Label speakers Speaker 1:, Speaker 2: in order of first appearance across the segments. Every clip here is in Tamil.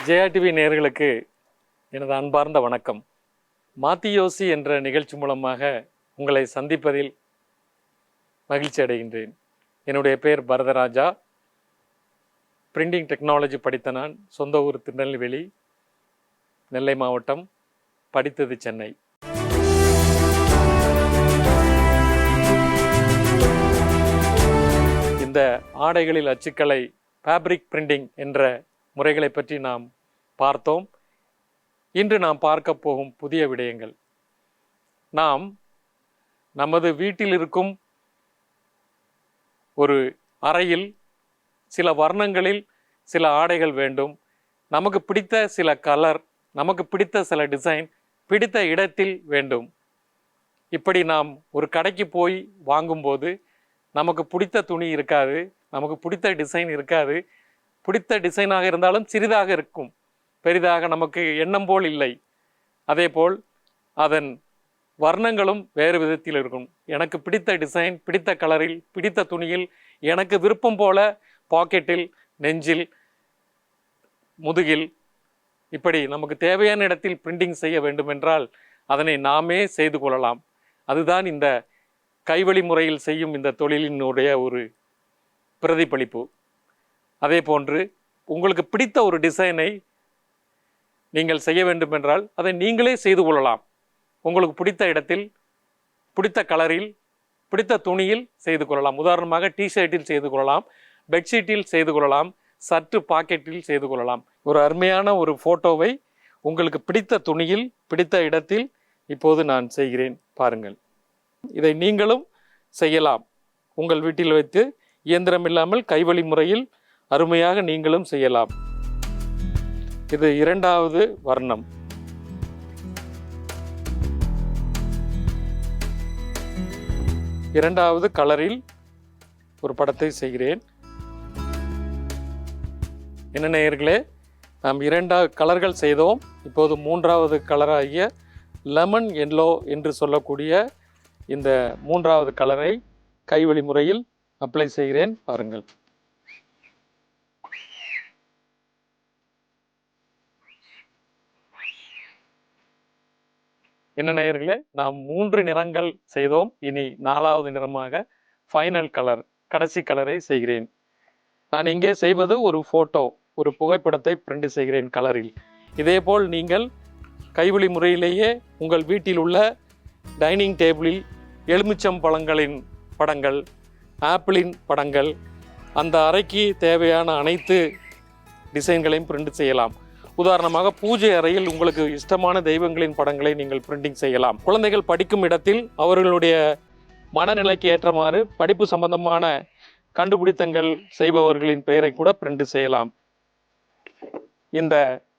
Speaker 1: ஜெயா டிவி நேயர்களுக்கு எனது அன்பார்ந்த வணக்கம். மாத்தி யோசி என்ற நிகழ்ச்சி மூலமாக உங்களை சந்திப்பதில் மகிழ்ச்சி அடைகின்றேன். என்னுடைய பெயர் பரதராஜா. பிரிண்டிங் டெக்னாலஜி படித்த நான். சொந்த ஊர் திருநெல்வேலி, நெல்லை மாவட்டம், படித்தது சென்னை. இந்த ஆடைகளில் அச்சுக்களை ஃபேப்ரிக் பிரிண்டிங் என்ற முறைகளை பற்றி நாம் பார்த்தோம். இன்று நாம் பார்க்க போகும் புதிய விடயங்கள். நாம் நமது வீட்டில் இருக்கும் ஒரு அறையில் சில வர்ணங்களில் சில ஆடைகள் வேண்டும். நமக்கு பிடித்த சில கலர், நமக்கு பிடித்த சில டிசைன், பிடித்த இடத்தில் வேண்டும். இப்படி நாம் ஒரு கடைக்கு போய் வாங்கும்போது நமக்கு பிடித்த துணி இருக்காது, நமக்கு பிடித்த டிசைன் இருக்காது. பிடித்த டிசைனாக இருந்தாலும் சிறிதாக இருக்கும், பெரிதாக நமக்கு எண்ணம் போல் இல்லை. அதே போல் அதன் வர்ணங்களும் வேறு விதத்தில் இருக்கும். எனக்கு பிடித்த டிசைன், பிடித்த கலரில், பிடித்த துணியில், எனக்கு விருப்பம் போல பாக்கெட்டில், நெஞ்சில், முதுகில், இப்படி நமக்கு தேவையான இடத்தில் பிரிண்டிங் செய்ய வேண்டுமென்றால் அதனை நாமே செய்து கொள்ளலாம். அதுதான் இந்த கைவழி முறையில் செய்யும் இந்த தொழிலினுடைய ஒரு பிரதிபலிப்பு. அதே போன்று உங்களுக்கு பிடித்த ஒரு டிசைனை நீங்கள் செய்ய வேண்டுமென்றால் அதை நீங்களே செய்து கொள்ளலாம். உங்களுக்கு பிடித்த இடத்தில், பிடித்த கலரில், பிடித்த துணியில் செய்து கொள்ளலாம். உதாரணமாக டிஷர்ட்டில் செய்து கொள்ளலாம், பெட்ஷீட்டில் செய்து கொள்ளலாம், சற்று பாக்கெட்டில் செய்து கொள்ளலாம். ஒரு அருமையான ஒரு ஃபோட்டோவை உங்களுக்கு பிடித்த துணியில், பிடித்த இடத்தில் இப்போது நான் செய்கிறேன், பாருங்கள். இதை நீங்களும் செய்யலாம். உங்கள் வீட்டில் வைத்து இயந்திரம் இல்லாமல் கைவழி முறையில் அருமையாக நீங்களும் செய்யலாம். இது இரண்டாவது வர்ணம். இரண்டாவது கலரில் ஒரு படத்தை செய்கிறேன். என்ன நேயர்களே, நாம் இரண்டாவது கலர்கள் செய்தோம். இப்போது மூன்றாவது கலராகிய லெமன் எல்லோ என்று சொல்லக்கூடிய இந்த மூன்றாவது கலரை கைவழி முறையில் அப்ளை செய்கிறேன், பாருங்கள். என்ன நேயர்களே, நாம் 3 நிறங்கள் செய்தோம். இனி 4வது நிறமாக ஃபைனல் கலர், கடைசி கலரை செய்கிறேன். நான் இங்கே செய்வது ஒரு ஃபோட்டோ, ஒரு புகைப்படத்தை பிரிண்ட் செய்கிறேன் கலரில். இதேபோல் நீங்கள் கைவழி முறையிலேயே உங்கள் வீட்டில் உள்ள டைனிங் டேபிளில் எலுமிச்சம் பழங்களின் படங்கள், ஆப்பிளின் படங்கள், அந்த அறைக்கு தேவையான அனைத்து டிசைன்களையும் பிரிண்ட் செய்யலாம். உதாரணமாக பூஜை அறையில் உங்களுக்கு இஷ்டமான தெய்வங்களின் படங்களை நீங்கள் பிரிண்டிங் செய்யலாம். குழந்தைகள் படிக்கும் இடத்தில் அவர்களுடைய மனநிலைக்கு ஏற்றமாறு படிப்பு சம்பந்தமான கண்டுபிடித்தங்கள் செய்பவர்களின் பெயரை கூட பிரிண்ட் செய்யலாம். இந்த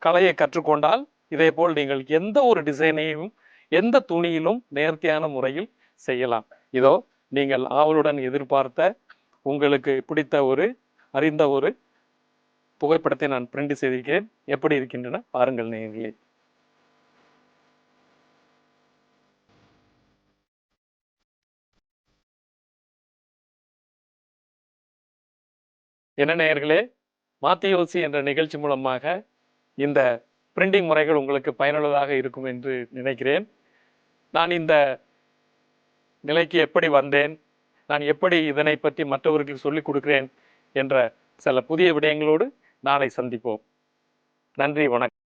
Speaker 1: கலையை கற்றுக்கொண்டால் இதேபோல் நீங்கள் எந்த ஒரு டிசைனையும் எந்த துணியிலும் நேர்த்தியான முறையில் செய்யலாம். இதோ நீங்கள் ஆவலுடன் எதிர்பார்த்த, உங்களுக்கு பிடித்த ஒரு அறிந்த ஒரு புகைப்படத்தை நான் பிரிண்ட் செய்திருக்கிறேன். எப்படி இருக்கின்றன பாருங்கள் நேயர்களே. என்ன நேயர்களே, மாத்தி யோசி என்ற நிகழ்ச்சி மூலமாக இந்த பிரிண்டிங் முறைகள் உங்களுக்கு பயனுள்ளதாக இருக்கும் என்று நினைக்கிறேன். நான் இந்த நிலைக்கு எப்படி வந்தேன், நான் எப்படி இதனை பற்றி மற்றவர்களுக்கு சொல்லிக் கொடுக்கிறேன் என்ற சில புதிய விடயங்களோடு நாளை சந்திப்போம். நன்றி, வணக்கம்.